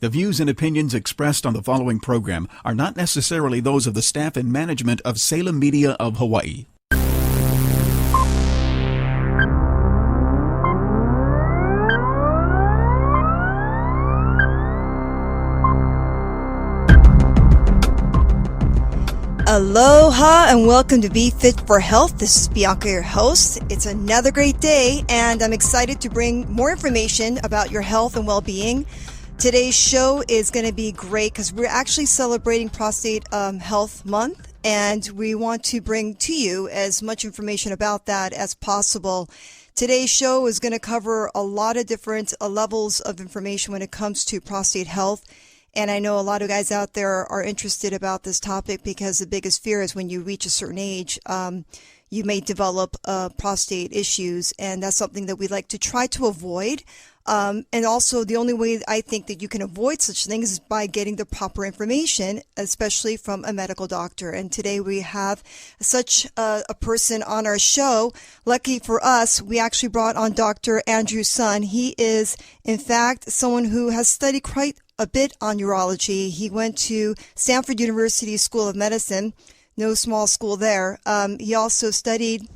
The views and opinions expressed on the following program are not necessarily those of the staff and management of Salem Media of Hawaii. Aloha and welcome to Be Fit for Health. This is Bianca, your host. It's another great day and I'm excited to bring more information about your health and well-being. Today's show is going to be great because we're actually celebrating Prostate Health Month, and we want to bring to you as much information about that as possible. Today's show is going to cover a lot of different levels of information when it comes to prostate health. And I know a lot of guys out there are interested about this topic because the biggest fear is when you reach a certain age, you may develop prostate issues. And that's something that we like to try to avoid. And also the only way I think that you can avoid such things is by getting the proper information, especially from a medical doctor. And today we have such a person on our show. Lucky for us, we actually brought on Dr. Andrew Sun. He is, in fact, someone who has studied quite a bit on urology. He went to Stanford University School of Medicine, no small school there. He also studied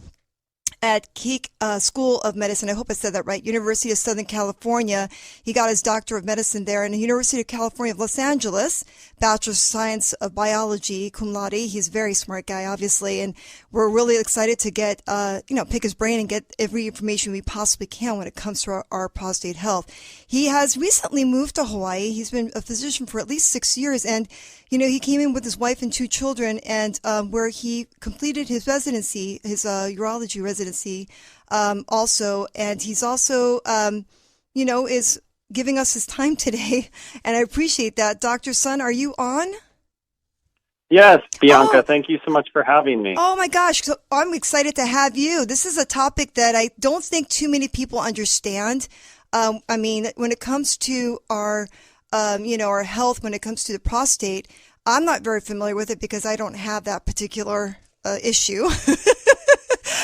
at Keek School of Medicine. I hope I said that right. University of Southern California. He got his Doctor of Medicine there. And the University of California of Los Angeles, Bachelor of Science of Biology, cum laude. He's a very smart guy, obviously. And we're really excited to get, pick his brain and get every information we possibly can when it comes to our prostate health. He has recently moved to Hawaii. He's been a physician for at least 6 years. And he came in with his wife and 2 children, and where he completed his residency, his urology residency, also, and he's also, is giving us his time today, and I appreciate that. Dr. Sun, are you on? Yes, Bianca, thank you so much for having me. Oh my gosh, so I'm excited to have you. This is a topic that I don't think too many people understand. When it comes to our health, when it comes to the prostate, I'm not very familiar with it because I don't have that particular issue,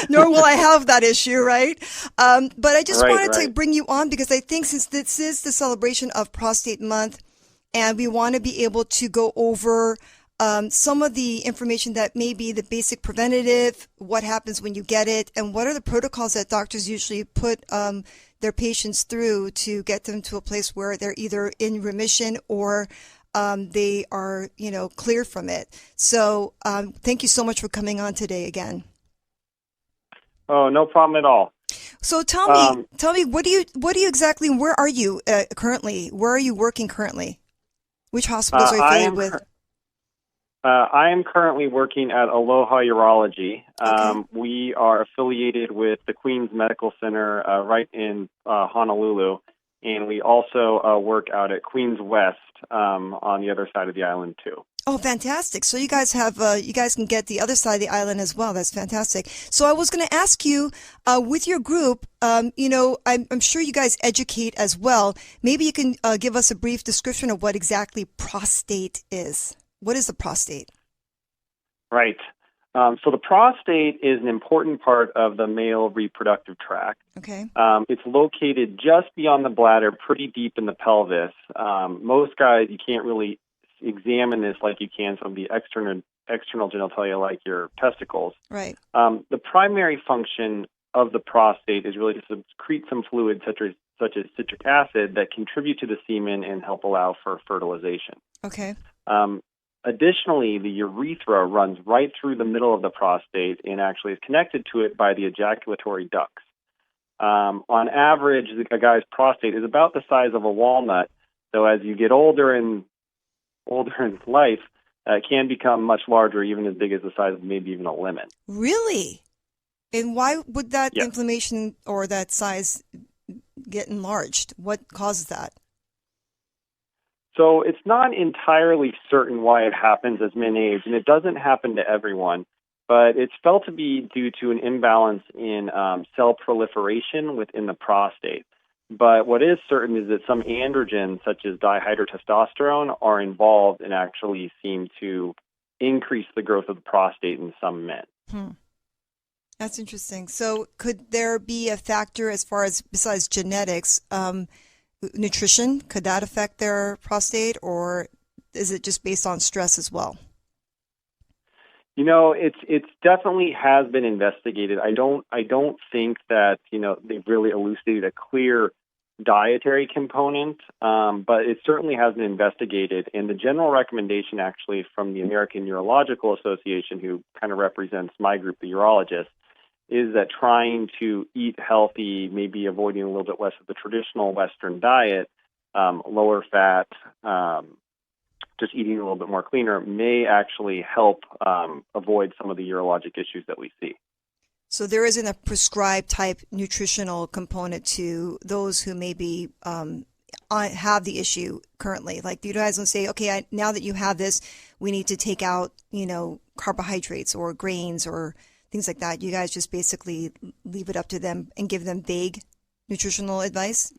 nor will I have that issue, right? But I just wanted to bring you on because I think since this is the celebration of Prostate Month, and we want to be able to go over some of the information that may be the basic preventative, what happens when you get it, and what are the protocols that doctors usually put their patients through to get them to a place where they're either in remission or they are, clear from it. So thank you so much for coming on today again. Oh, no problem at all. So tell me, what do you exactly, where are you currently? Where are you working currently? Which hospitals are you affiliated with? I am currently working at Aloha Urology. Okay. We are affiliated with the Queens Medical Center right in Honolulu, and we also work out at Queens West on the other side of the island too. Oh, fantastic! So you guys have you guys can get the other side of the island as well. That's fantastic. So I was going to ask you, with your group, I'm sure you guys educate as well. Maybe you can give us a brief description of what exactly prostate is. What is the prostate? Right. So the prostate is an important part of the male reproductive tract. Okay. It's located just beyond the bladder, pretty deep in the pelvis. Most guys, you can't really examine this like you can some of the external genitalia, like your testicles. Right. The primary function of the prostate is really to secrete some fluid, such as citric acid, that contribute to the semen and help allow for fertilization. Okay. Additionally, the urethra runs right through the middle of the prostate and actually is connected to it by the ejaculatory ducts. On average, a guy's prostate is about the size of a walnut, so as you get older in life, it can become much larger, even as big as the size of maybe even a lemon. Really? And why would that Yes. inflammation or that size get enlarged? What causes that? So it's not entirely certain why it happens as men age, and it doesn't happen to everyone, but it's felt to be due to an imbalance in cell proliferation within the prostate. But what is certain is that some androgens, such as dihydrotestosterone, are involved and actually seem to increase the growth of the prostate in some men. That's interesting. So could there be a factor as far as, besides genetics, nutrition, could that affect their prostate, or is it just based on stress as well? It's definitely has been investigated. I don't think that they've really elucidated a clear dietary component, but it certainly has been investigated. And the general recommendation, actually, from the American Urological Association, who kind of represents my group, the urologists, is that trying to eat healthy, maybe avoiding a little bit less of the traditional Western diet, lower fat, just eating a little bit more cleaner, may actually help avoid some of the urologic issues that we see. So there isn't a prescribed type nutritional component to those who maybe have the issue currently. Like you guys don't say, okay, now that you have this, we need to take out, carbohydrates or grains or things like that. You guys just basically leave it up to them and give them vague nutritional advice?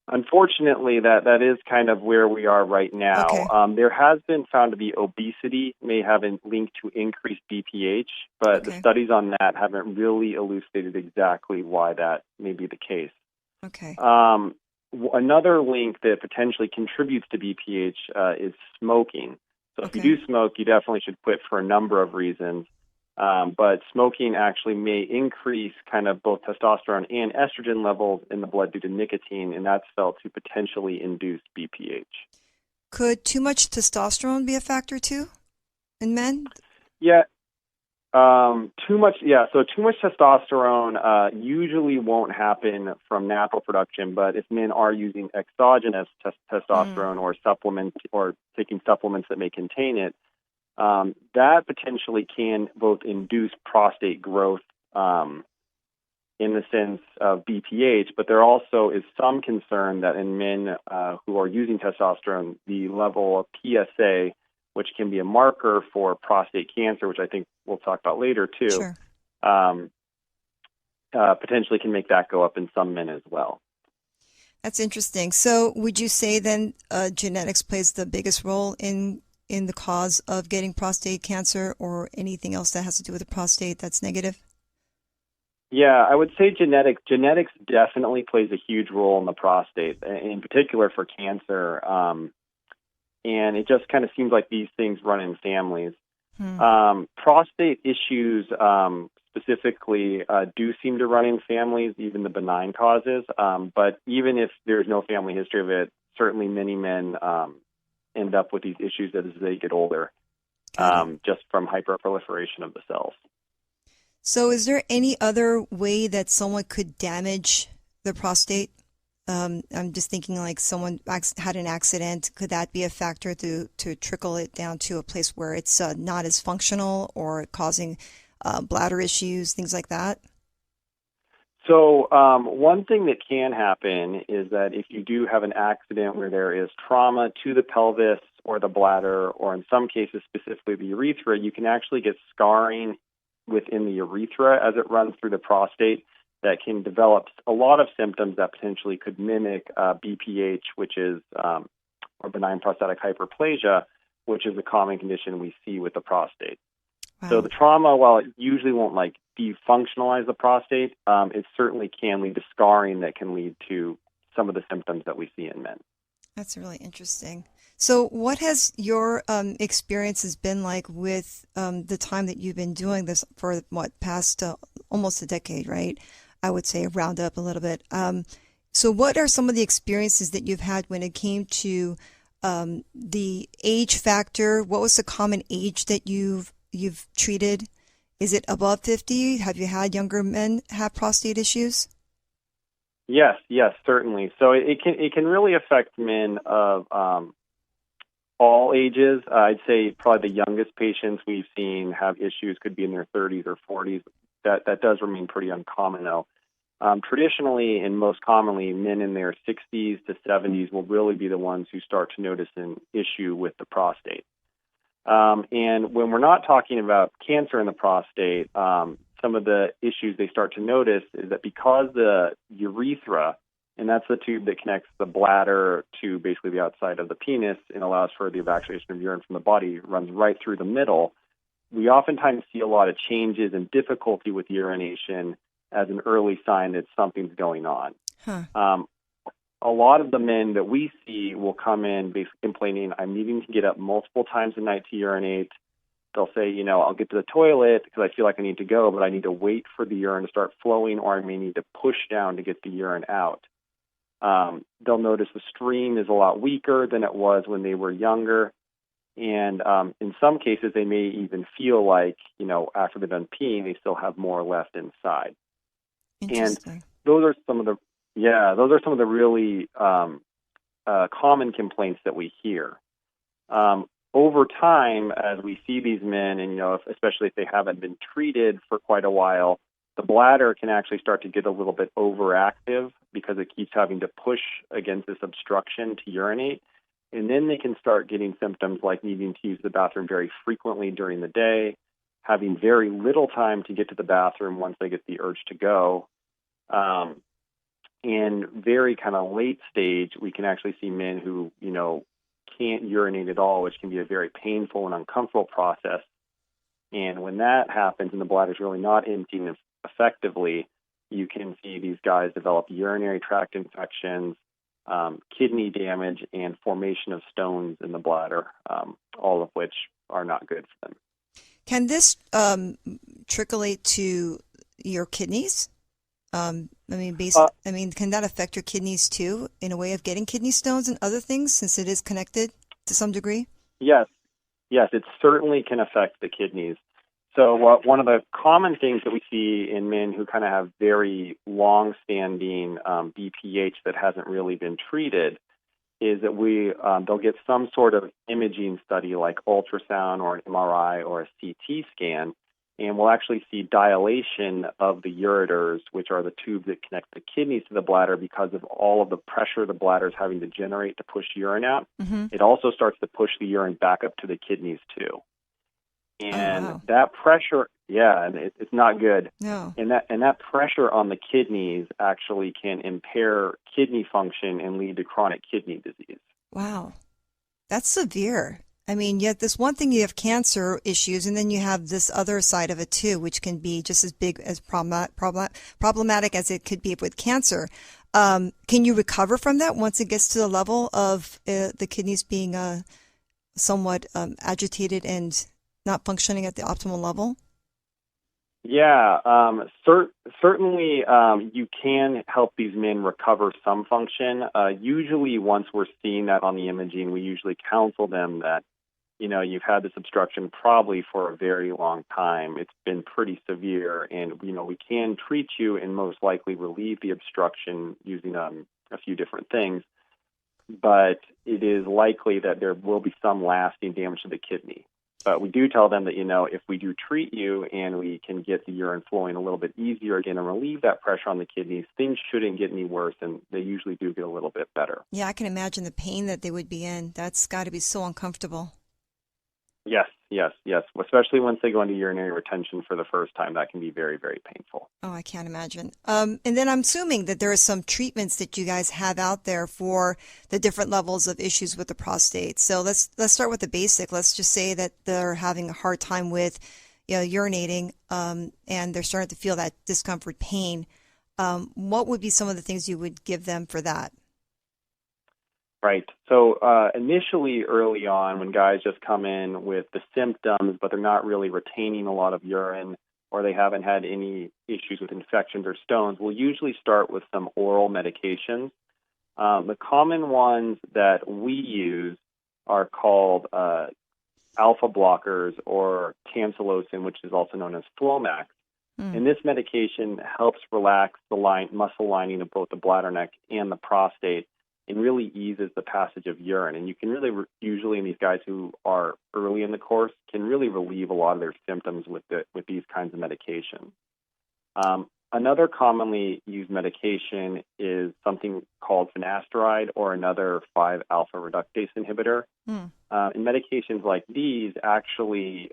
Unfortunately, that is kind of where we are right now. Okay. There has been found to be obesity may have a link to increased BPH, but the studies on that haven't really elucidated exactly why that may be the case. Okay. Another link that potentially contributes to BPH is smoking. So if you do smoke, you definitely should quit for a number of reasons. But smoking actually may increase kind of both testosterone and estrogen levels in the blood due to nicotine, and that's felt to potentially induce BPH. Could too much testosterone be a factor too in men? Yeah. Too much testosterone usually won't happen from natural production, but if men are using exogenous testosterone or supplements or taking supplements that may contain it, that potentially can both induce prostate growth in the sense of BPH, but there also is some concern that in men who are using testosterone, the level of PSA, which can be a marker for prostate cancer, which I think we'll talk about later too, Sure. Potentially can make that go up in some men as well. That's interesting. So would you say then genetics plays the biggest role in the cause of getting prostate cancer or anything else that has to do with the prostate that's negative? Yeah, I would say genetics definitely plays a huge role in the prostate, in particular for cancer. And it just kind of seems like these things run in families. Prostate issues specifically do seem to run in families, even the benign causes. But even if there's no family history of it, certainly many men end up with these issues as they get older, just from hyperproliferation of the cells. So is there any other way that someone could damage the prostate? I'm just thinking like someone had an accident. Could that be a factor to trickle it down to a place where it's not as functional or causing bladder issues, things like that? So one thing that can happen is that if you do have an accident where there is trauma to the pelvis or the bladder, or in some cases specifically the urethra, you can actually get scarring within the urethra as it runs through the prostate that can develop a lot of symptoms that potentially could mimic BPH, which is, or benign prostatic hyperplasia, which is a common condition we see with the prostate. Wow. So the trauma, while it usually won't defunctionalize the prostate, it certainly can lead to scarring that can lead to some of the symptoms that we see in men. That's really interesting. So what has your experiences been like with the time that you've been doing this for, past almost a decade, right? I would say round up a little bit. So what are some of the experiences that you've had when it came to the age factor? What was the common age that you've treated? Is it above 50? Have you had younger men have prostate issues? Yes, certainly. So it can really affect men of all ages. I'd say probably the youngest patients we've seen have issues could be in their 30s or 40s. That does remain pretty uncommon, though. Traditionally and most commonly, men in their 60s to 70s will really be the ones who start to notice an issue with the prostate. And when we're not talking about cancer in the prostate, some of the issues they start to notice is that because the urethra, and that's the tube that connects the bladder to basically the outside of the penis and allows for the evacuation of urine from the body, runs right through the middle, we oftentimes see a lot of changes and difficulty with urination as an early sign that something's going on. a lot of the men that we see will come in basically complaining, I'm needing to get up multiple times a night to urinate. They'll say, I'll get to the toilet because I feel like I need to go, but I need to wait for the urine to start flowing, or I may need to push down to get the urine out. They'll notice the stream is a lot weaker than it was when they were younger. And in some cases, they may even feel like, after they've done peeing, they still have more left inside. Interesting. And those are some of the really common complaints that we hear. Over time, as we see these men, and especially if they haven't been treated for quite a while, the bladder can actually start to get a little bit overactive because it keeps having to push against this obstruction to urinate. And then they can start getting symptoms like needing to use the bathroom very frequently during the day, having very little time to get to the bathroom once they get the urge to go. And very kind of late stage, we can actually see men who, can't urinate at all, which can be a very painful and uncomfortable process. And when that happens and the bladder is really not emptying effectively, you can see these guys develop urinary tract infections, kidney damage, and formation of stones in the bladder, all of which are not good for them. Can this trickle to your kidneys? Can that affect your kidneys too, in a way of getting kidney stones and other things, since it is connected to some degree? Yes, it certainly can affect the kidneys. So one of the common things that we see in men who kind of have very long-standing BPH that hasn't really been treated is that they'll get some sort of imaging study like ultrasound or an MRI or a CT scan, and we'll actually see dilation of the ureters, which are the tubes that connect the kidneys to the bladder, because of all of the pressure the bladder is having to generate to push urine out. Mm-hmm. It also starts to push the urine back up to the kidneys too. And that pressure, and it's not good. No. And that pressure on the kidneys actually can impair kidney function and lead to chronic kidney disease. Wow. That's severe. Yet this one thing, you have cancer issues, and then you have this other side of it too, which can be just as big as problematic as it could be with cancer. Can you recover from that once it gets to the level of the kidneys being somewhat agitated and not functioning at the optimal level? Yeah, certainly you can help these men recover some function. Usually once we're seeing that on the imaging, we usually counsel them that, you've had this obstruction probably for a very long time. It's been pretty severe, and, we can treat you and most likely relieve the obstruction using a few different things. But it is likely that there will be some lasting damage to the kidney. But we do tell them that, if we do treat you and we can get the urine flowing a little bit easier again and relieve that pressure on the kidneys, things shouldn't get any worse, and they usually do get a little bit better. Yeah, I can imagine the pain that they would be in. That's got to be so uncomfortable. Yes. Especially once they go into urinary retention for the first time, that can be very, very painful. Oh, I can't imagine. And then I'm assuming that there are some treatments that you guys have out there for the different levels of issues with the prostate. So let's start with the basic. Let's just say that they're having a hard time with, urinating, and they're starting to feel that discomfort, pain. What would be some of the things you would give them for that? Right. So initially, early on, when guys just come in with the symptoms, but they're not really retaining a lot of urine, or they haven't had any issues with infections or stones, we'll usually start with some oral medications. The common ones that we use are called alpha blockers, or tamsulosin, which is also known as Flomax. And this medication helps relax the muscle lining of both the bladder neck and the prostate, and really eases the passage of urine. And you can really, usually in these guys who are early in the course, can really relieve a lot of their symptoms with these kinds of medications. Another commonly used medication is something called finasteride, or another 5-alpha reductase inhibitor. And medications like these actually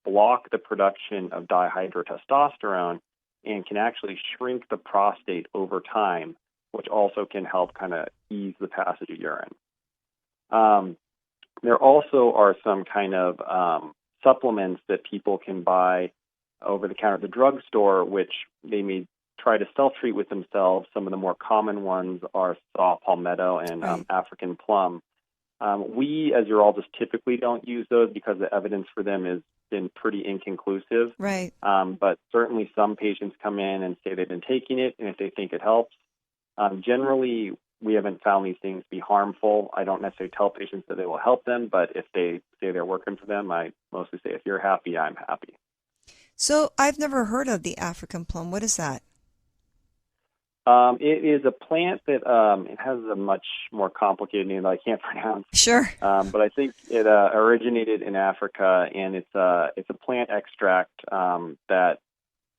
block the production of dihydrotestosterone and can actually shrink the prostate over time, which also can help kind of ease the passage of urine. There also are some kind of supplements that people can buy over the counter at the drugstore, which they may try to self-treat with themselves. Some of the more common ones are saw palmetto and Right. African plum. We, as urologists, typically don't use those because the evidence for them has been pretty inconclusive. Right. But certainly some patients come in and say they've been taking it, and if they think it helps. Generally, we haven't found these things to be harmful. I don't necessarily tell patients that they will help them, but if they say they're working for them, I mostly say, if you're happy, I'm happy. So I've never heard of the African plum. What is that? It is a plant that it has a much more complicated name that I can't pronounce. Sure. But I think it originated in Africa, and it's a plant extract that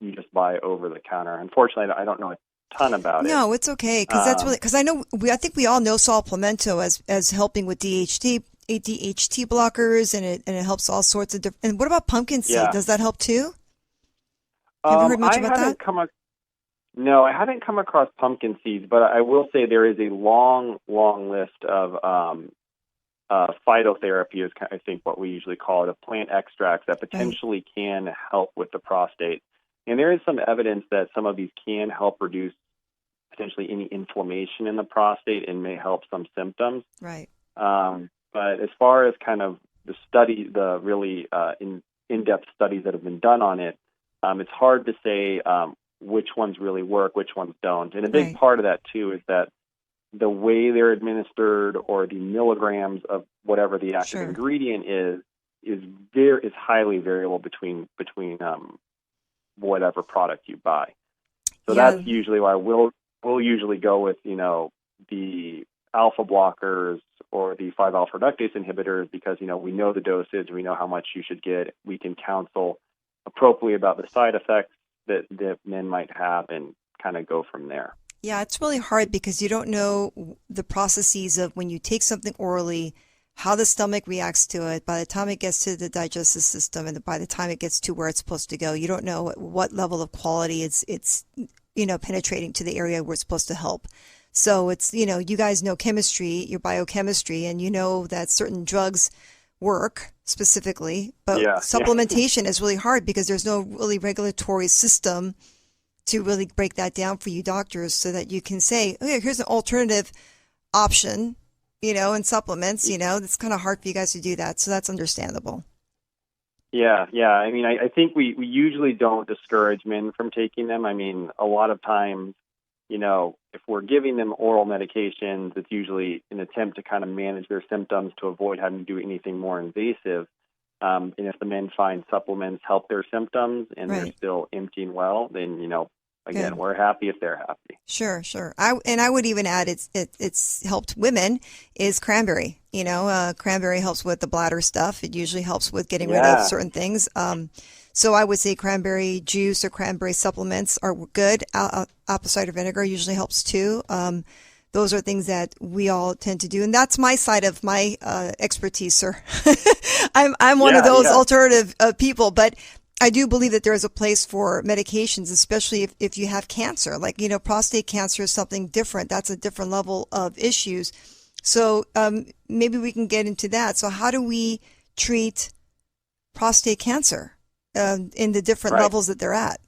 you just buy over the counter. Unfortunately, I don't know a ton about it. No, it's okay because that's really because I think we all know saw palmetto as helping with DHT blockers, and it helps all sorts of different. And what about pumpkin seed? Yeah. Does that help too? Have you heard much about that? No, I haven't come across pumpkin seeds, but I will say there is a long, long list of phytotherapy is, I think, what we usually call it, of plant extracts that potentially can help with the prostate. And there is some evidence that some of these can help reduce potentially any inflammation in the prostate and may help some symptoms. Right. But as far as kind of the really in-depth studies that have been done on it, it's hard to say which ones really work, which ones don't. And a big part of that, too, is that the way they're administered or the milligrams of whatever the active ingredient is highly variable between whatever product you buy. So that's usually why we'll usually go with, the alpha blockers or the 5-alpha reductase inhibitors because, we know the dosage, we know how much you should get. We can counsel appropriately about the side effects that men might have and kind of go from there. Yeah, it's really hard because you don't know the processes of when you take something orally, how the stomach reacts to it. By the time it gets to the digestive system and by the time it gets to where it's supposed to go, you don't know what level of quality it's penetrating to the area where it's supposed to help. So it's, you guys know chemistry, your biochemistry, and you know that certain drugs work specifically, but supplementation is really hard because there's no really regulatory system to really break that down for you doctors so that you can say, okay, here's an alternative option, in supplements, it's kind of hard for you guys to do that. So that's understandable. Yeah. I mean, I think we usually don't discourage men from taking them. I mean, a lot of times, if we're giving them oral medications, it's usually an attempt to kind of manage their symptoms to avoid having to do anything more invasive. And if the men find supplements help their symptoms and they're still emptying well, then, again, we're happy if they're happy. Sure. I would even add it's helped women is cranberry. Cranberry helps with the bladder stuff. It usually helps with getting rid of certain things. So I would say cranberry juice or cranberry supplements are good. Apple cider vinegar usually helps too. Those are things that we all tend to do. And that's my side of my expertise, sir. I'm one of those alternative people, but I do believe that there is a place for medications, especially if you have cancer. Like, prostate cancer is something different. That's a different level of issues. So maybe we can get into that. So how do we treat prostate cancer in the different levels that they're at?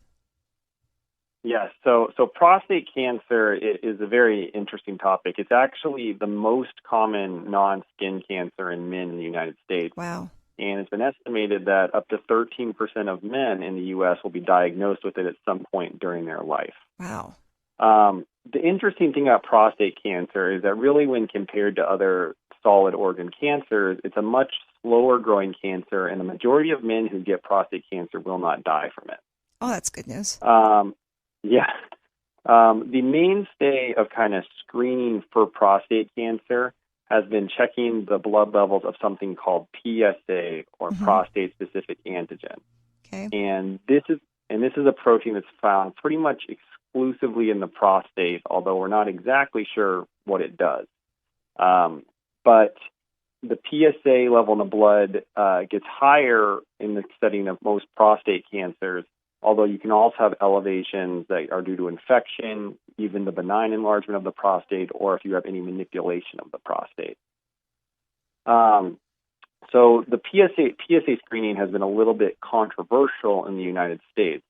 Yes. So prostate cancer is a very interesting topic. It's actually the most common non-skin cancer in men in the United States. Wow. And it's been estimated that up to 13% of men in the U.S. will be diagnosed with it at some point during their life. Wow. The interesting thing about prostate cancer is that really when compared to other solid organ cancers, it's a much slower growing cancer, and the majority of men who get prostate cancer will not die from it. Oh, that's good news. The mainstay of kind of screening for prostate cancer has been checking the blood levels of something called PSA or prostate-specific antigen. Okay. And this is a protein that's found pretty much exclusively in the prostate, although we're not exactly sure what it does. But the PSA level in the blood gets higher in the setting of most prostate cancers, although you can also have elevations that are due to infection, even the benign enlargement of the prostate, or if you have any manipulation of the prostate. So the PSA screening has been a little bit controversial in the United States.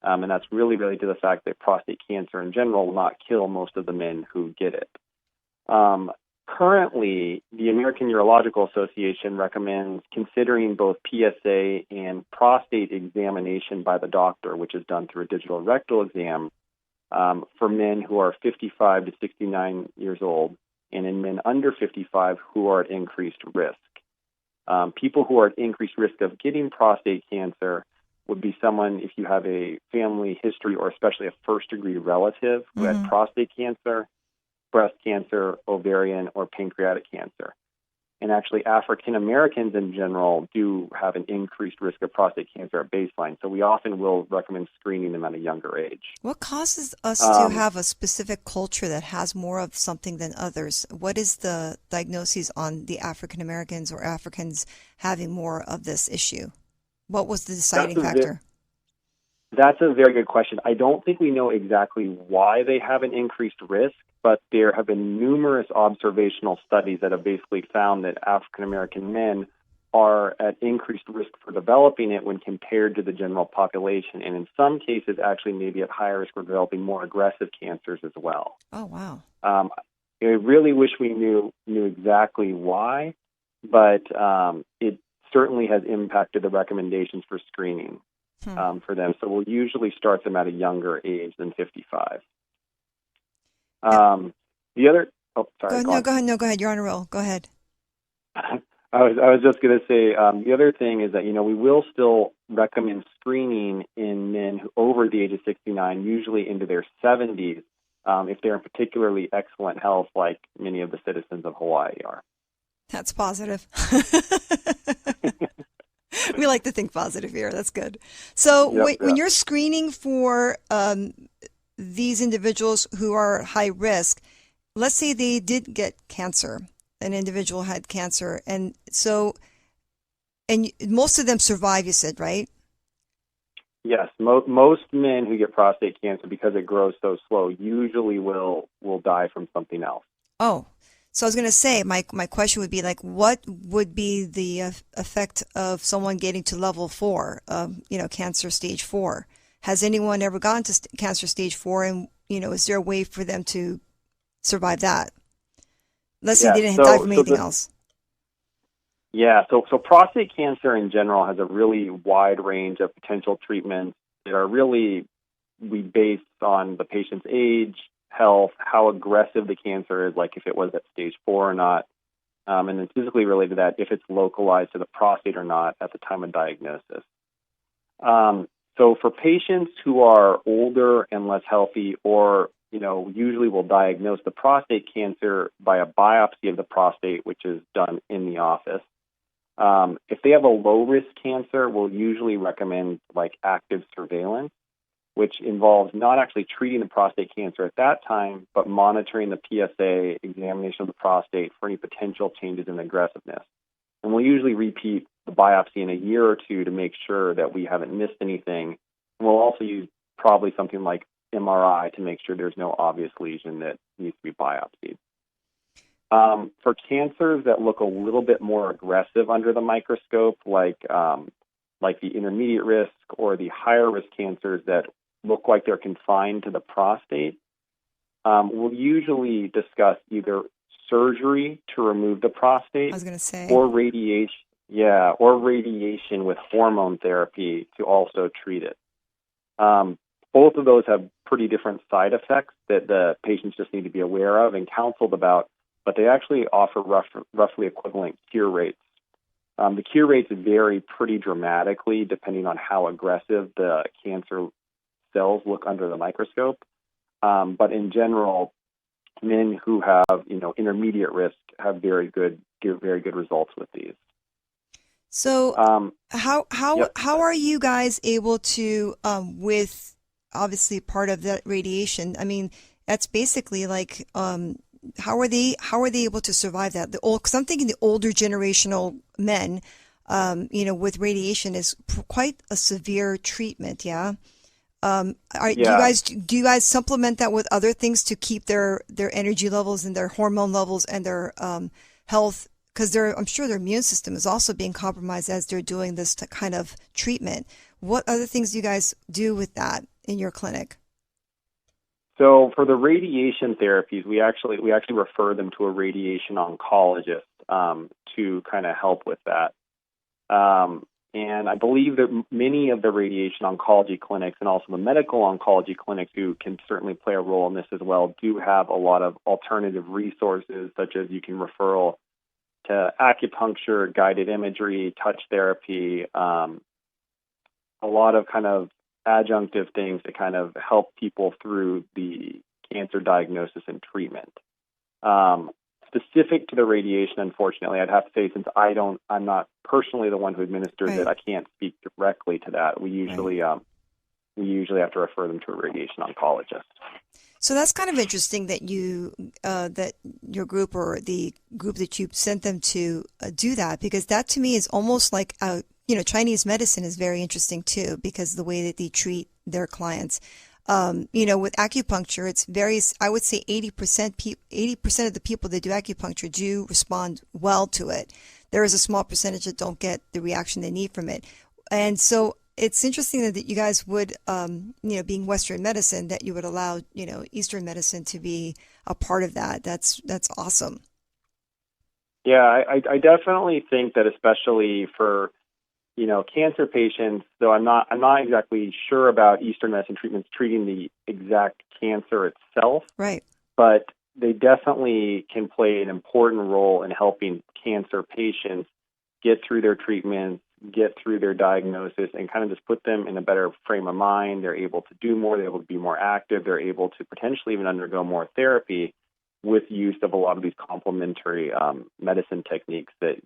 And that's really related to the fact that prostate cancer in general will not kill most of the men who get it. Currently, the American Urological Association recommends considering both PSA and prostate examination by the doctor, which is done through a digital rectal exam, for men who are 55 to 69 years old, and in men under 55 who are at increased risk. People who are at increased risk of getting prostate cancer would be someone, if you have a family history or especially a first-degree relative who had prostate cancer, breast cancer, ovarian, or pancreatic cancer. And actually, African Americans in general do have an increased risk of prostate cancer at baseline. So we often will recommend screening them at a younger age. What causes us to have a specific culture that has more of something than others? What is the diagnosis on the African Americans or Africans having more of this issue? What was the deciding factor? That's a very good question. I don't think we know exactly why they have an increased risk, but there have been numerous observational studies that have basically found that African American men are at increased risk for developing it when compared to the general population, and in some cases actually maybe at higher risk for developing more aggressive cancers as well. Oh, wow. I really wish we knew exactly why, but it certainly has impacted the recommendations for screening for them. So we'll usually start them at a younger age than 55. The other, sorry. Go ahead. You're on a roll. Go ahead. I was just going to say the other thing is that we will still recommend screening in men who over the age of 69, usually into their 70s, if they're in particularly excellent health, like many of the citizens of Hawaii are. That's positive. We like to think positive here. That's good. So when you're screening for these individuals who are high risk, let's say they did get cancer, an individual had cancer, and most of them survive, you said, right? Yes, most men who get prostate cancer, because it grows so slow, usually will die from something else. Oh, so I was going to say, my question would be like, what would be the effect of someone getting to level 4, cancer stage 4? Has anyone ever gone to cancer stage 4, and is there a way for them to survive that? Let's say they didn't die from anything else. Yeah, so prostate cancer in general has a really wide range of potential treatments that are really based on the patient's age, health, how aggressive the cancer is, like if it was at stage 4 or not, and then physically related to that, if it's localized to the prostate or not at the time of diagnosis. So for patients who are older and less healthy, or usually we'll diagnose the prostate cancer by a biopsy of the prostate, which is done in the office. If they have a low-risk cancer, we'll usually recommend active surveillance, which involves not actually treating the prostate cancer at that time, but monitoring the PSA, examination of the prostate for any potential changes in aggressiveness. And we'll usually repeat the biopsy in a year or two to make sure that we haven't missed anything. And we'll also use probably something like MRI to make sure there's no obvious lesion that needs to be biopsied. For cancers that look a little bit more aggressive under the microscope, like the intermediate risk or the higher risk cancers that look like they're confined to the prostate, we'll usually discuss either surgery to remove the prostate, I was going to say, or radiation with hormone therapy to also treat it. Both of those have pretty different side effects that the patients just need to be aware of and counseled about, but they actually offer roughly equivalent cure rates. The cure rates vary pretty dramatically depending on how aggressive the cancer cells look under the microscope. But in general, men who have intermediate risk have give very good results with these. So how are you guys able to with obviously part of that radiation? I mean, that's basically like how are they able to survive that? Because I'm thinking the older generational men, with radiation is quite a severe treatment. Yeah. Do you guys supplement that with other things to keep their energy levels and their hormone levels and their health? Because I'm sure their immune system is also being compromised as they're doing this kind of treatment. What other things do you guys do with that in your clinic? So for the radiation therapies, we actually refer them to a radiation oncologist to kind of help with that. And I believe that many of the radiation oncology clinics and also the medical oncology clinics, who can certainly play a role in this as well, do have a lot of alternative resources, such as you can referral to acupuncture, guided imagery, touch therapy, a lot of kind of adjunctive things to kind of help people through the cancer diagnosis and treatment. Specific to the radiation, unfortunately, I'd have to say, since I'm not personally the one who administers it, I can't speak directly to that. We usually have to refer them to a radiation oncologist. So that's kind of interesting that that your group or the group that you sent them to do that, because that to me is almost like Chinese medicine is very interesting too, because the way that they treat their clients. With acupuncture, it's I would say 80% of the people that do acupuncture do respond well to it. There is a small percentage that don't get the reaction they need from it. And so it's interesting that you guys would, being Western medicine, that you would allow, Eastern medicine to be a part of that. That's awesome. Yeah, I definitely think that, especially for cancer patients, though I'm not exactly sure about Eastern medicine treatments treating the exact cancer itself. Right. But they definitely can play an important role in helping cancer patients get through their treatments, get through their diagnosis, and kind of just put them in a better frame of mind. They're able to do more. They're able to be more active. They're able to potentially even undergo more therapy with use of a lot of these complementary medicine techniques that,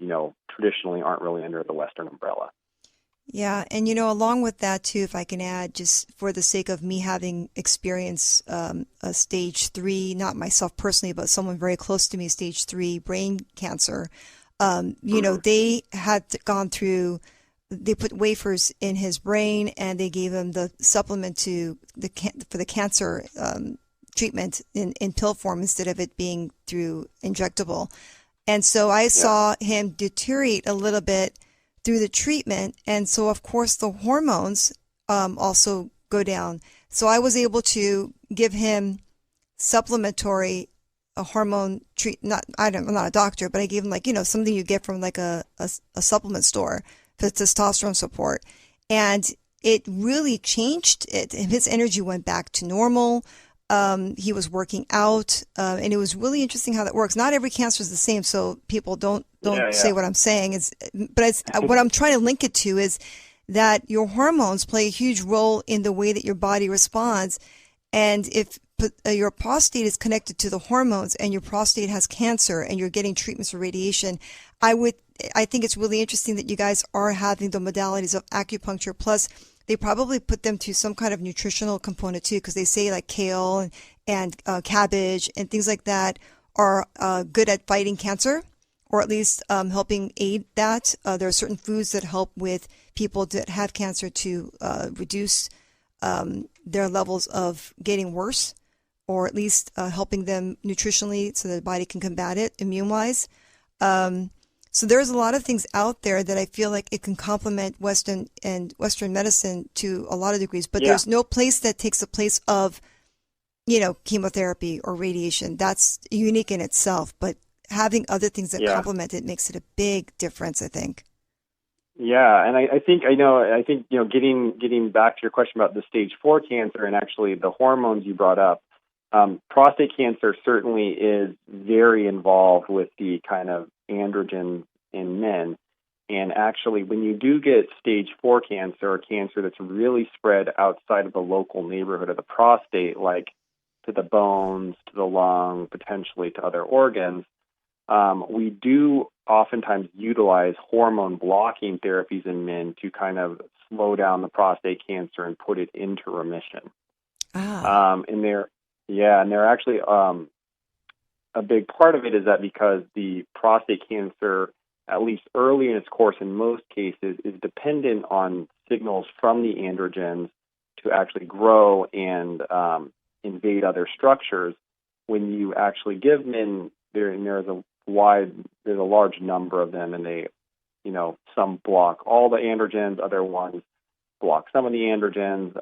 traditionally aren't really under the Western umbrella. Yeah. And, along with that, too, if I can add, just for the sake of me having experienced a stage 3, not myself personally, but someone very close to me, stage 3 brain cancer, they had gone through, they put wafers in his brain and they gave him the supplement for the cancer treatment in pill form instead of it being through injectable. And so I saw him deteriorate a little bit through the treatment. And so, of course, the hormones also go down. So I was able to give him supplementary hormone I'm not a doctor, but I gave him something you get from a supplement store for testosterone support. And it really changed it. His energy went back to normal. He was working out, and it was really interesting how that works. Not every cancer is the same, so people don't say what I'm saying. But what I'm trying to link it to is that your hormones play a huge role in the way that your body responds. And if your prostate is connected to the hormones and your prostate has cancer and you're getting treatments for radiation, I think it's really interesting that you guys are having the modalities of acupuncture, plus they probably put them to some kind of nutritional component too, because they say like kale and cabbage and things like that are good at fighting cancer, or at least helping aid that. There are certain foods that help with people that have cancer to reduce their levels of getting worse, or at least helping them nutritionally so the body can combat it immune-wise. So there's a lot of things out there that I feel like it can complement Western medicine to a lot of degrees, but there's no place that takes the place of, chemotherapy or radiation. That's unique in itself, but having other things that complement it makes it a big difference, I think. Yeah, and I think getting back to your question about the stage 4 cancer and actually the hormones you brought up, prostate cancer certainly is very involved with the kind of androgens in men. And actually, when you do get stage 4 cancer, or cancer that's really spread outside of the local neighborhood of the prostate, like to the bones, to the lung, potentially to other organs, we do oftentimes utilize hormone blocking therapies in men to kind of slow down the prostate cancer and put it into remission. And they're actually a big part of it is that because the prostate cancer, at least early in its course in most cases, is dependent on signals from the androgens to actually grow and invade other structures. When you actually give men, there's a large number of them, and they, some block all the androgens, other ones block some of the androgens.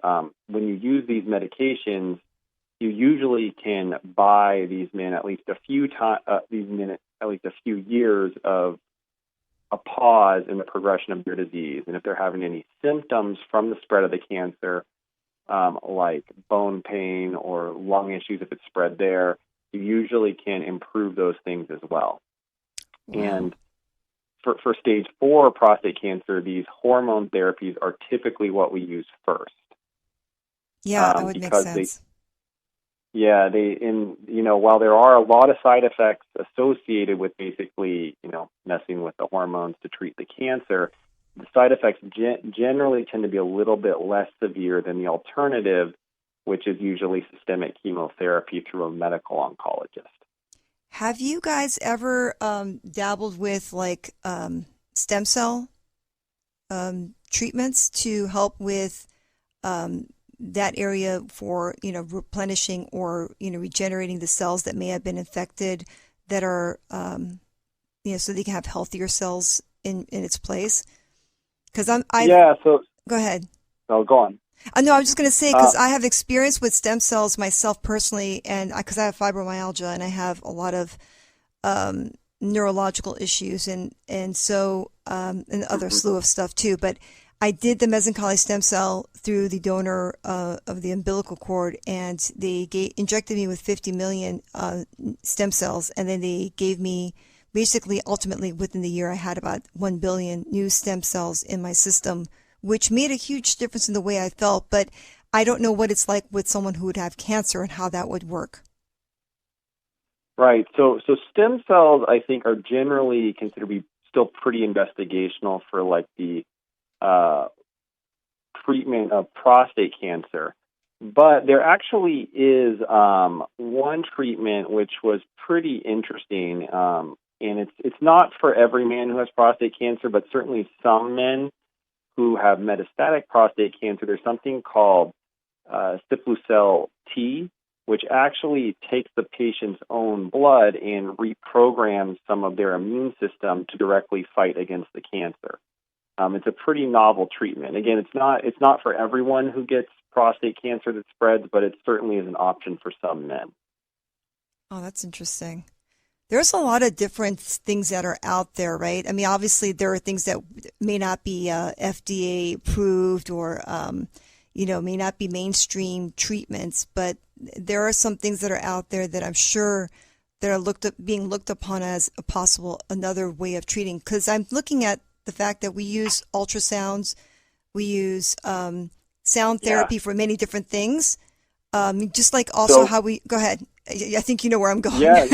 When you use these medications, you usually can buy these men at least a few years of a pause in the progression of their disease. And if they're having any symptoms from the spread of the cancer, like bone pain or lung issues, if it's spread there, you usually can improve those things as well. Wow. And for stage 4 prostate cancer, these hormone therapies are typically what we use first. Yeah, that would make sense. While there are a lot of side effects associated with basically, messing with the hormones to treat the cancer, the side effects generally tend to be a little bit less severe than the alternative, which is usually systemic chemotherapy through a medical oncologist. Have you guys ever dabbled with stem cell treatments to help with that area for replenishing or regenerating the cells that may have been infected that are so they can have healthier cells in its place? Because So go ahead. Oh, go on. No, I was just going to say, because I have experience with stem cells myself personally, and because I have fibromyalgia and I have a lot of neurological issues and so and other slew of stuff too. But I did the mesenchymal stem cell through the donor of the umbilical cord, and they injected me with 50 million stem cells, and then they gave me basically, ultimately, within the year, I had about 1 billion new stem cells in my system, which made a huge difference in the way I felt. But I don't know what it's like with someone who would have cancer and how that would work. Right. So stem cells, I think, are generally considered to be still pretty investigational for the treatment of prostate cancer. But there actually is one treatment which was pretty interesting, and it's not for every man who has prostate cancer, but certainly some men who have metastatic prostate cancer. There's something called supplemental T, which actually takes the patient's own blood and reprograms some of their immune system to directly fight against the cancer. It's a pretty novel treatment. Again, it's not for everyone who gets prostate cancer that spreads, but it certainly is an option for some men. Oh, that's interesting. There's a lot of different things that are out there, right? I mean, obviously there are things that may not be FDA approved or, may not be mainstream treatments, but there are some things that are out there that I'm sure that are being looked upon as a possible another way of treating. Because I'm looking at the fact that we use ultrasounds, we use sound therapy for many different things, just like also how we go ahead. I think you know where I'm going. Yeah.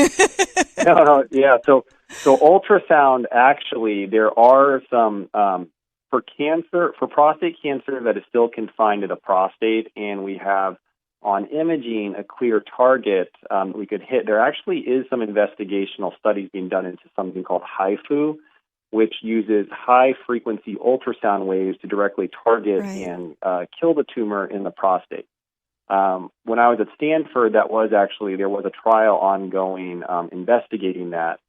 Yeah. So ultrasound, actually, there are some for prostate cancer that is still confined to the prostate, and we have on imaging a clear target we could hit. There actually is some investigational studies being done into something called HIFU, which uses high-frequency ultrasound waves to directly target and kill the tumor in the prostate. When I was at Stanford, there was a trial ongoing investigating that.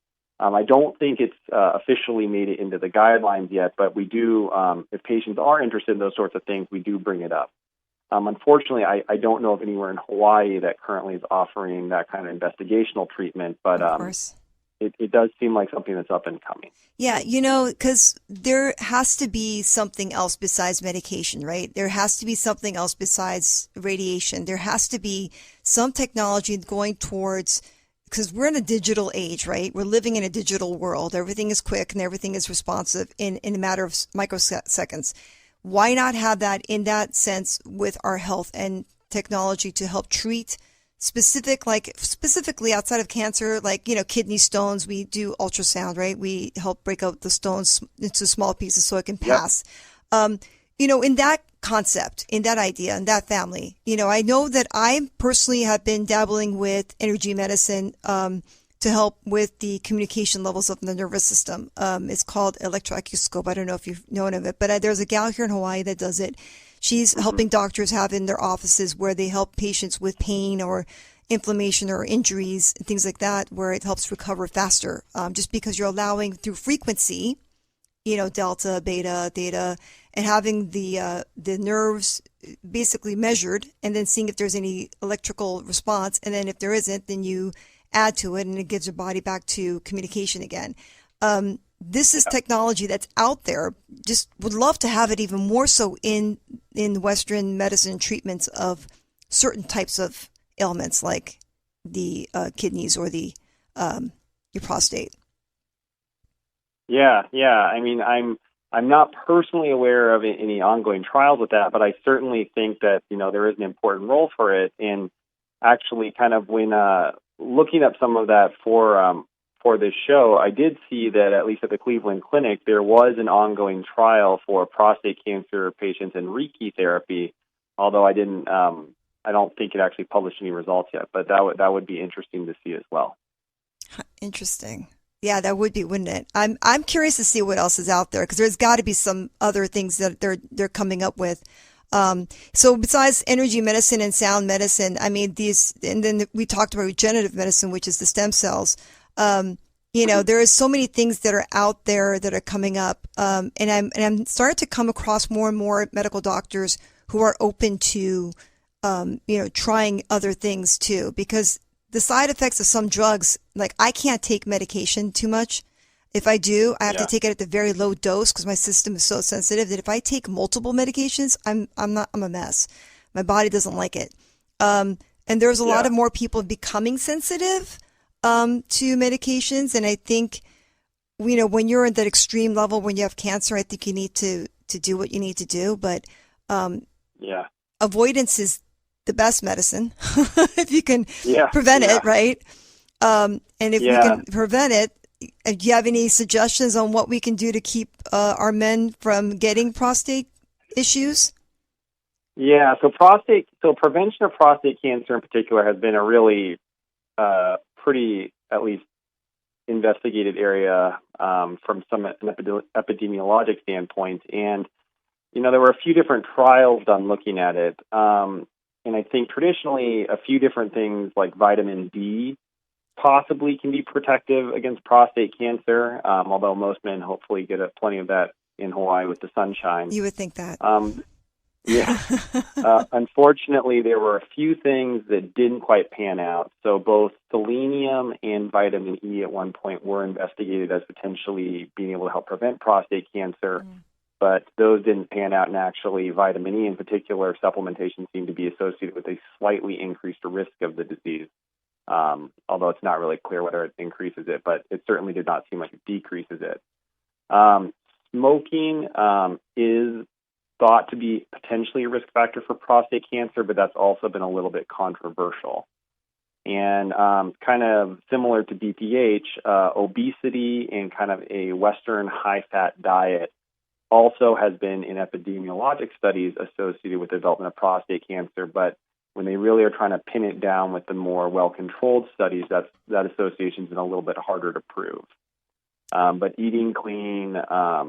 I don't think it's officially made it into the guidelines yet, but we do, if patients are interested in those sorts of things, we do bring it up. Unfortunately, I don't know of anywhere in Hawaii that currently is offering that kind of investigational treatment, but it does seem like something that's up and coming. Yeah, because there has to be something else besides medication, right? There has to be something else besides radiation. There has to be some technology going towards, because we're in a digital age, right? We're living in a digital world. Everything is quick and everything is responsive in a matter of microseconds. Why not have that in that sense with our health and technology to help treat specifically outside of cancer, kidney stones? We do ultrasound, right? We help break out the stones into small pieces so it can pass. Yep. In that concept, in that idea, in that family, I know that I personally have been dabbling with energy medicine to help with the communication levels of the nervous system. It's called electroacouscope. I don't know if you've known of it, but there's a gal here in Hawaii that does it. She's helping doctors have in their offices where they help patients with pain or inflammation or injuries and things like that, where it helps recover faster. Just because you're allowing through frequency delta, beta, theta, and having the nerves basically measured, and then seeing if there's any electrical response, and then if there isn't, then you add to it, and it gives your body back to communication again. This is technology that's out there. Just would love to have it even more so in Western medicine treatments of certain types of ailments like the kidneys or the your prostate. Yeah. I mean, I'm not personally aware of any ongoing trials with that, but I certainly think that there is an important role for it. And actually, kind of when looking up some of that for this show, I did see that at least at the Cleveland Clinic, there was an ongoing trial for prostate cancer patients and Reiki therapy. Although I don't think it actually published any results yet. But that would be interesting to see as well. Interesting. Yeah, that would be, wouldn't it? I'm curious to see what else is out there, because there's got to be some other things that they're coming up with. So besides energy medicine and sound medicine, I mean and then we talked about regenerative medicine, which is the stem cells. There is so many things that are out there that are coming up, and I'm starting to come across more and more medical doctors who are open to trying other things too, because the side effects of some drugs, like I can't take medication too much. If I do, I have to take it at the very low dose because my system is so sensitive that if I take multiple medications, I'm a mess. My body doesn't like it. And there's a lot of more people becoming sensitive to medications. And I think, when you're at that extreme level, when you have cancer, I think you need to do what you need to do. But avoidance is the best medicine if you can prevent it, right? And if we can prevent it, do you have any suggestions on what we can do to keep our men from getting prostate issues? Yeah, so prevention of prostate cancer in particular has been a really pretty, at least, investigated area from an epidemiologic standpoint. And, there were a few different trials done looking at it. And I think traditionally a few different things like vitamin D possibly can be protective against prostate cancer, although most men hopefully get plenty of that in Hawaii with the sunshine. You would think that. Unfortunately, there were a few things that didn't quite pan out. So both selenium and vitamin E at one point were investigated as potentially being able to help prevent prostate cancer. But those didn't pan out, and actually vitamin E in particular, supplementation seemed to be associated with a slightly increased risk of the disease, although it's not really clear whether it increases it, but it certainly did not seem like it decreases it. Smoking is thought to be potentially a risk factor for prostate cancer, but that's also been a little bit controversial. And kind of similar to BPH, obesity and kind of a Western high-fat diet also has been in epidemiologic studies associated with the development of prostate cancer, but when they really are trying to pin it down with the more well-controlled studies, that association's been a little bit harder to prove. But eating clean, a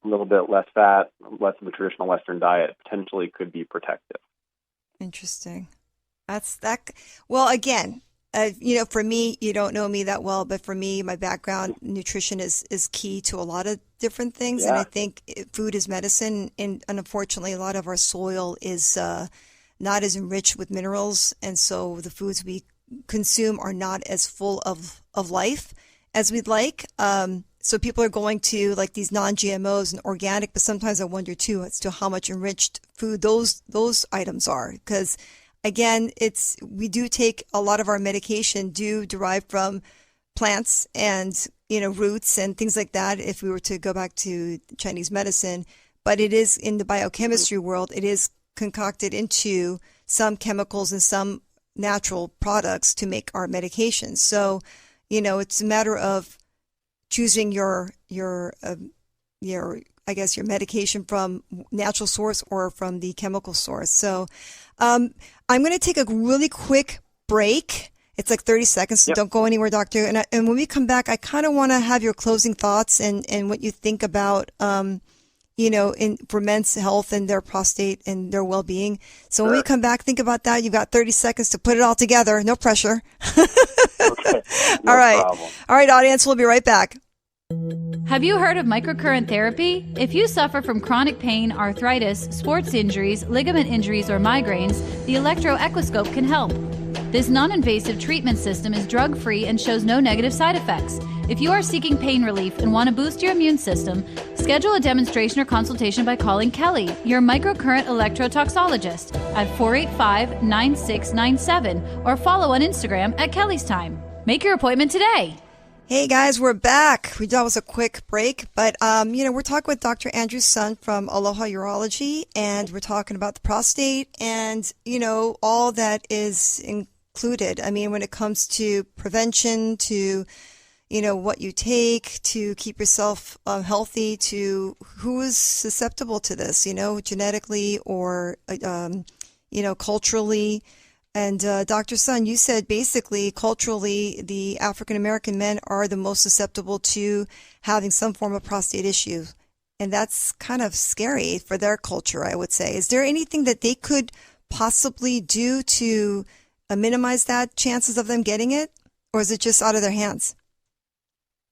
little bit less fat, less of a traditional Western diet potentially could be protective. Interesting. That's that. Well, again, for me, you don't know me that well, but for me, my background, nutrition is key to a lot of different things. And I think food is medicine. And unfortunately, a lot of our soil is not as enriched with minerals. And so the foods we consume are not as full of life as we'd like. So people are going to like these non-GMOs and organic, but sometimes I wonder too as to how much enriched food those items are. Because again, we do take a lot of our medication derive from plants and, roots and things like that. If we were to go back to Chinese medicine, but it is in the biochemistry world, it is concocted into some chemicals and some natural products to make our medications. So, it's a matter of choosing your medication from natural source or from the chemical source. So, I'm going to take a really quick break. It's like 30 seconds, so don't go anywhere, doctor. And when we come back, I kind of want to have your closing thoughts and what you think about, for men's health and their prostate and their well-being. So when we come back, think about that. You've got 30 seconds to put it all together. No pressure. Okay. No all right. problem. All right, audience, we'll be right back. Have you heard of microcurrent therapy? If you suffer from chronic pain, arthritis, sports injuries, ligament injuries, or migraines, the electroechoscope can help. This non-invasive treatment system is drug-free and shows no negative side effects. If you are seeking pain relief and want to boost your immune system, schedule a demonstration or consultation by calling Kelly, your microcurrent electrotoxologist, at 485-9697 or follow on Instagram at Kelly's Time. Make your appointment today. Hey guys, we're back. That was a quick break, but we're talking with Dr. Andrew Sun from Aloha Urology, and we're talking about the prostate and, all that is included. I mean, when it comes to prevention, to, what you take to keep yourself healthy, to who is susceptible to this, genetically or, culturally. And Dr. Sun, you said basically culturally the African-American men are the most susceptible to having some form of prostate issue. And that's kind of scary for their culture, I would say. Is there anything that they could possibly do to minimize that chances of them getting it? Or is it just out of their hands?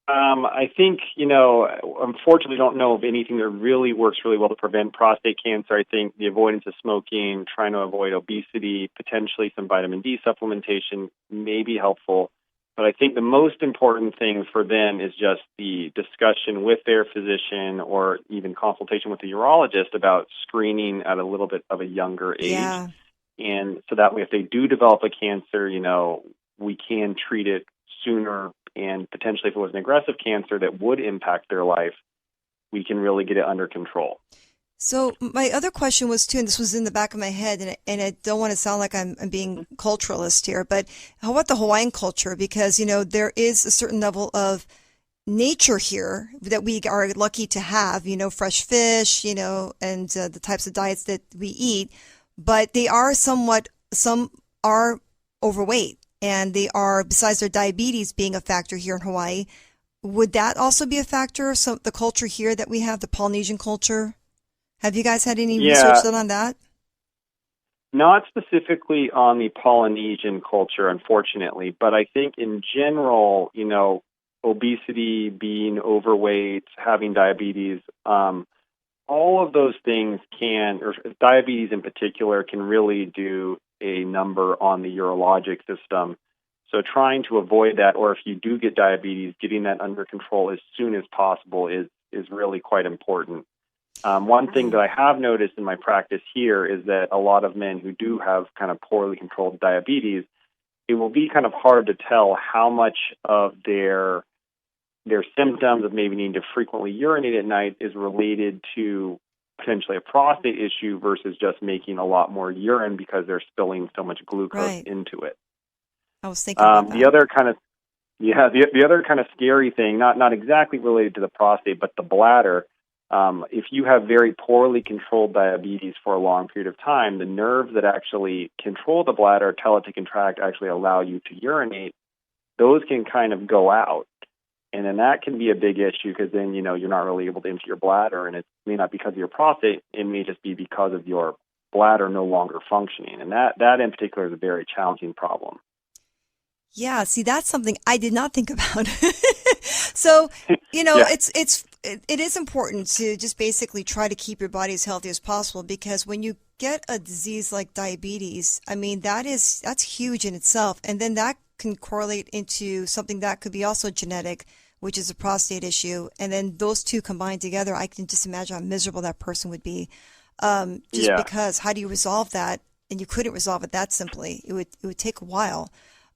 I think, unfortunately don't know of anything that really works really well to prevent prostate cancer. I think the avoidance of smoking, trying to avoid obesity, potentially some vitamin D supplementation may be helpful. But I think the most important thing for them is just the discussion with their physician or even consultation with the urologist about screening at a little bit of a younger age. Yeah. And so that way, if they do develop a cancer, we can treat it sooner. And potentially, if it was an aggressive cancer that would impact their life, we can really get it under control. So my other question was, too, and this was in the back of my head, and I don't want to sound like I'm being culturalist here, but how about the Hawaiian culture? Because, there is a certain level of nature here that we are lucky to have, fresh fish, and the types of diets that we eat. But they are some are overweight. And they are, besides their diabetes being a factor here in Hawaii, would that also be a factor? So the culture here that we have, the Polynesian culture, have you guys had any research done on that? Not specifically on the Polynesian culture, unfortunately, but I think in general, obesity, being overweight, having diabetes, all of those things or diabetes in particular, can really do a number on the urologic system. So trying to avoid that, or if you do get diabetes, getting that under control as soon as possible is really quite important. One thing that I have noticed in my practice here is that a lot of men who do have kind of poorly controlled diabetes, it will be kind of hard to tell how much of their symptoms of maybe needing to frequently urinate at night is related to potentially a prostate issue versus just making a lot more urine because they're spilling so much glucose into it. I was thinking about that. The other kind of scary thing, not exactly related to the prostate, but the bladder. If you have very poorly controlled diabetes for a long period of time, the nerves that actually control the bladder, tell it to contract, actually allow you to urinate, those can kind of go out. And then that can be a big issue because then, you're not really able to empty your bladder, and it may not be because of your prostate, it may just be because of your bladder no longer functioning. And that in particular is a very challenging problem. Yeah, see, that's something I did not think about. So, it is important to just basically try to keep your body as healthy as possible, because when you get a disease like diabetes, I mean, that's huge in itself. And then that can correlate into something that could be also genetic, which is a prostate issue. And then those two combined together, I can just imagine how miserable that person would be. Because how do you resolve that? And you couldn't resolve it that simply. It would take a while.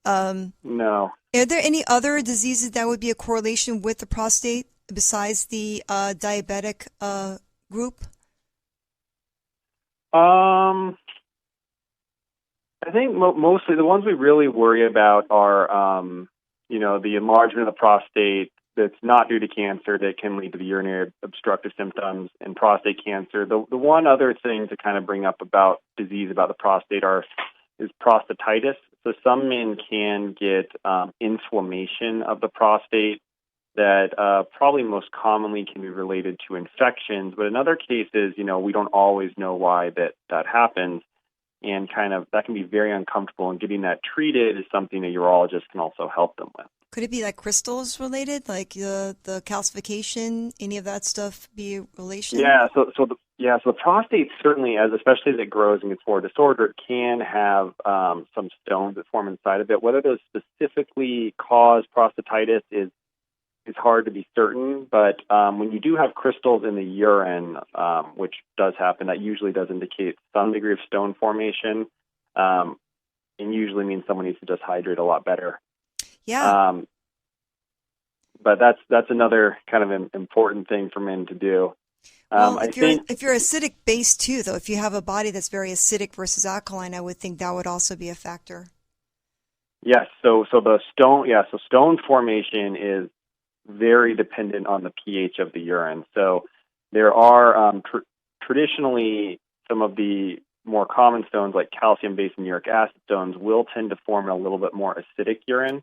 No. Are there any other diseases that would be a correlation with the prostate besides the diabetic group? I think mostly the ones we really worry about are, the enlargement of the prostate that's not due to cancer that can lead to the urinary obstructive symptoms and prostate cancer. The one other thing to kind of bring up about disease about the prostate is prostatitis. So some men can get inflammation of the prostate that probably most commonly can be related to infections. But in other cases, we don't always know why that happens. And kind of that can be very uncomfortable. And getting that treated is something a urologist can also help them with. Could it be like crystals related, like the calcification, any of that stuff be a relation? So the prostate certainly, especially as it grows and gets more disordered, can have some stones that form inside of it. Whether those specifically cause prostatitis is hard to be certain, but when you do have crystals in the urine, which does happen, that usually does indicate some degree of stone formation, and usually means someone needs to just hydrate a lot better. Yeah. But that's another kind of important thing for men to do. Well, if you're acidic based too, though, if you have a body that's very acidic versus alkaline, I would think that would also be a factor. Yes. So stone formation is very dependent on the pH of the urine. So there are traditionally some of the more common stones, like calcium-based and uric acid stones, will tend to form in a little bit more acidic urine,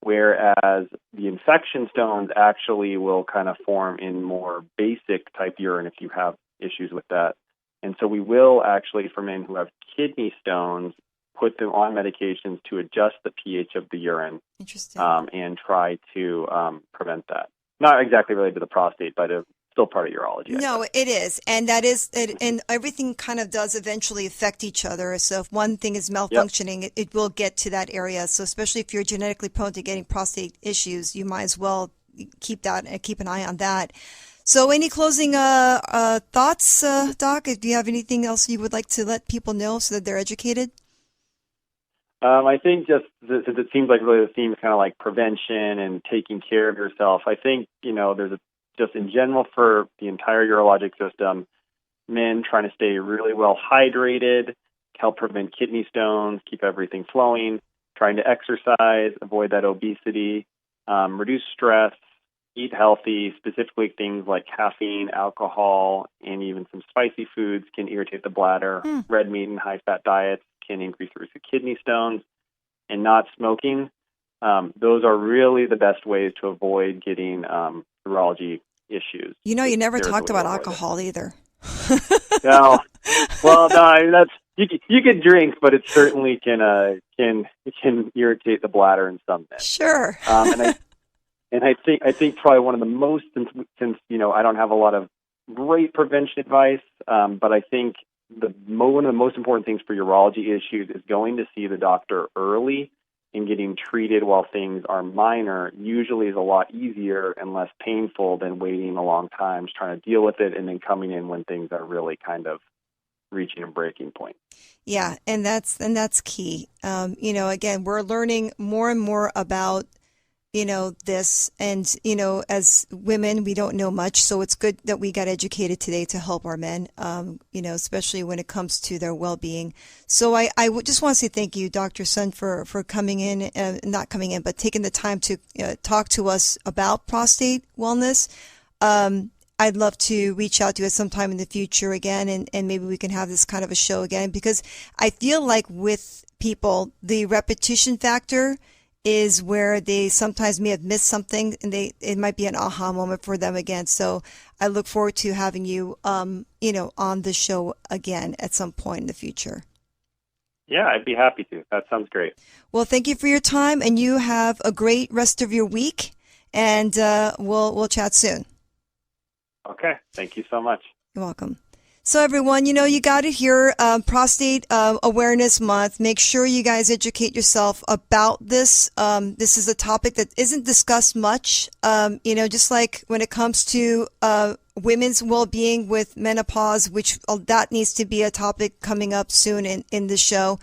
whereas the infection stones actually will kind of form in more basic type urine if you have issues with that. And so we will actually, for men who have kidney stones, put them on medications to adjust the pH of the urine. Interesting. And try to prevent that. Not exactly related to the prostate, but it's still part of urology. No, it is. And that is, and everything kind of does eventually affect each other. So if one thing is malfunctioning, it will get to that area. So especially if you're genetically prone to getting prostate issues, you might as well keep an eye on that. So any closing thoughts, Doc? Do you have anything else you would like to let people know so that they're educated? I think just since it seems like really the theme is kind of like prevention and taking care of yourself, I think, there's just in general for the entire urologic system, men trying to stay really well hydrated, help prevent kidney stones, keep everything flowing, trying to exercise, avoid that obesity, reduce stress, eat healthy, specifically things like caffeine, alcohol, and even some spicy foods can irritate the bladder. Red meat and high-fat diets can increase the risk of kidney stones, and not smoking. Those are really the best ways to avoid getting urology issues. You never talked about alcohol either. No. Well, no, I mean, that's you can drink, but it certainly can irritate the bladder in some men. Sure. And I think probably one of the most, since I don't have a lot of great prevention advice, but I think one of the most important things for urology issues is going to see the doctor early and getting treated while things are minor usually is a lot easier and less painful than waiting a long time, trying to deal with it, and then coming in when things are really kind of reaching a breaking point. Yeah, and that's key. Again, we're learning more and more about this, and as women, we don't know much, so it's good that we got educated today to help our men, especially when it comes to their well-being. So I just want to say thank you, Dr. Sun, for coming in, not coming in, but taking the time to talk to us about prostate wellness. I'd love to reach out to you at some time in the future again, and maybe we can have this kind of a show again, because I feel like with people, the repetition factor is where they sometimes may have missed something, and it might be an aha moment for them again. So I look forward to having you, on the show again at some point in the future. Yeah, I'd be happy to. That sounds great. Well, thank you for your time, and you have a great rest of your week, and we'll chat soon. Okay. Thank you so much. You're welcome. So everyone, you got it here, Prostate Awareness Month. Make sure you guys educate yourself about this. This is a topic that isn't discussed much. Just like when it comes to women's well-being with menopause, which that needs to be a topic coming up soon in the show.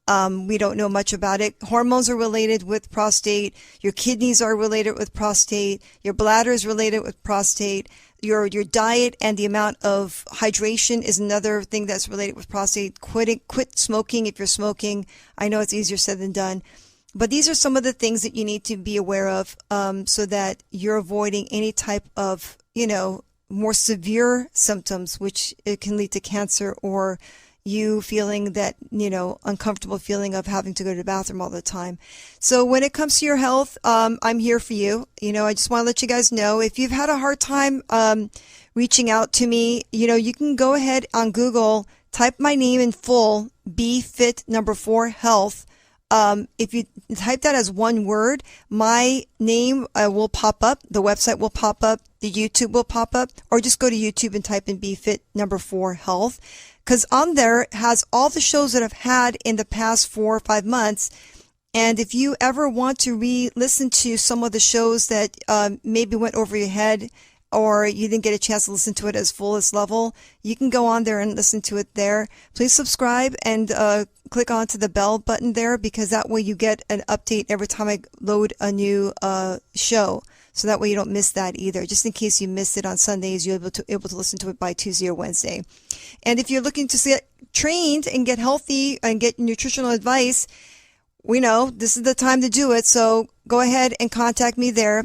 We don't know much about it. Hormones are related with prostate. Your kidneys are related with prostate. Your bladder is related with prostate. Your diet and the amount of hydration is another thing that's related with prostate. Quit smoking if you're smoking. I know it's easier said than done. But these are some of the things that you need to be aware of, so that you're avoiding any type of, more severe symptoms, which it can lead to cancer, or you feeling that, uncomfortable feeling of having to go to the bathroom all the time. So when it comes to your health, I'm here for you. I just want to let you guys know, if you've had a hard time reaching out to me, you can go ahead on Google, type my name in full, BFit4 Health. If you type that as one word, my name will pop up, the website will pop up, the YouTube will pop up, or just go to YouTube and type in BFit4 Health, because on there has all the shows that I've had in the past 4 or 5 months. And if you ever want to re-listen to some of the shows that maybe went over your head, or you didn't get a chance to listen to it as fullest level, you can go on there and listen to it there. Please subscribe and click onto the bell button there, because that way you get an update every time I load a new show. So that way you don't miss that either. Just in case you missed it on Sundays, you're able to listen to it by Tuesday or Wednesday. And if you're looking to get trained and get healthy and get nutritional advice, we know this is the time to do it. So go ahead and contact me there.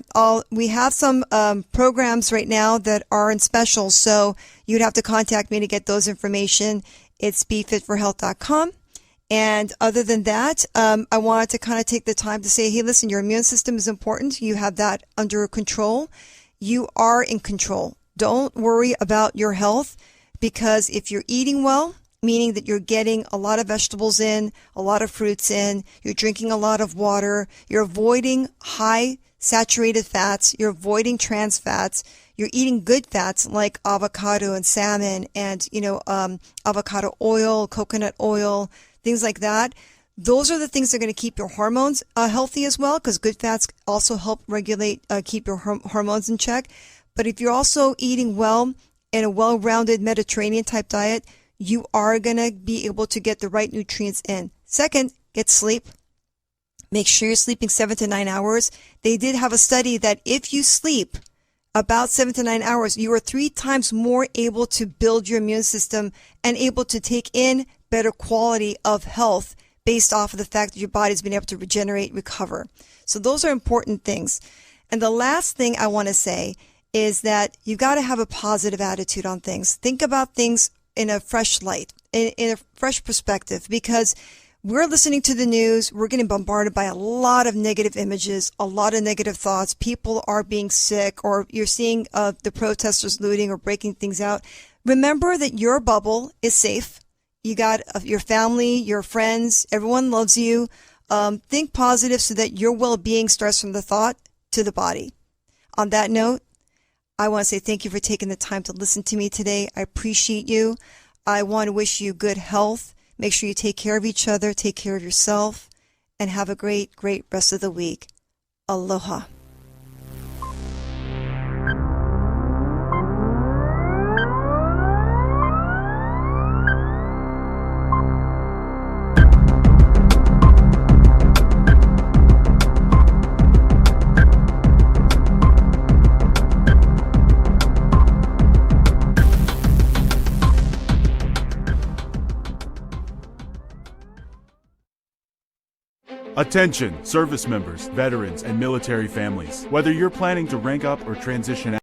We have some programs right now that are in specials, so you'd have to contact me to get those information. It's befitforhealth.com. And other than that, I wanted to kind of take the time to say, hey, listen, your immune system is important. You have that under control. You are in control. Don't worry about your health, because if you're eating well, meaning that you're getting a lot of vegetables in, a lot of fruits in, you're drinking a lot of water, you're avoiding high saturated fats, you're avoiding trans fats, you're eating good fats like avocado and salmon and, avocado oil, coconut oil, things like that. Those are the things that are going to keep your hormones healthy as well, because good fats also help regulate, keep your hormones in check. But if you're also eating well in a well-rounded Mediterranean type diet, you are going to be able to get the right nutrients in. Second, get sleep. Make sure you're sleeping 7 to 9 hours. They did have a study that if you sleep about 7 to 9 hours, you are 3 times more able to build your immune system and able to take in better quality of health based off of the fact that your body's been able to regenerate, recover. So those are important things. And the last thing I want to say is that you got to have a positive attitude on things. Think about things in a fresh light, in a fresh perspective, because we're listening to the news. We're getting bombarded by a lot of negative images, a lot of negative thoughts. People are being sick, or you're seeing the protesters looting or breaking things out. Remember that your bubble is safe. You got your family, your friends, everyone loves you. Think positive so that your well-being starts from the thought to the body. On that note, I want to say thank you for taking the time to listen to me today. I appreciate you. I want to wish you good health. Make sure you take care of each other, take care of yourself, and have a great, great rest of the week. Aloha. Attention, service members, veterans, and military families. Whether you're planning to rank up or transition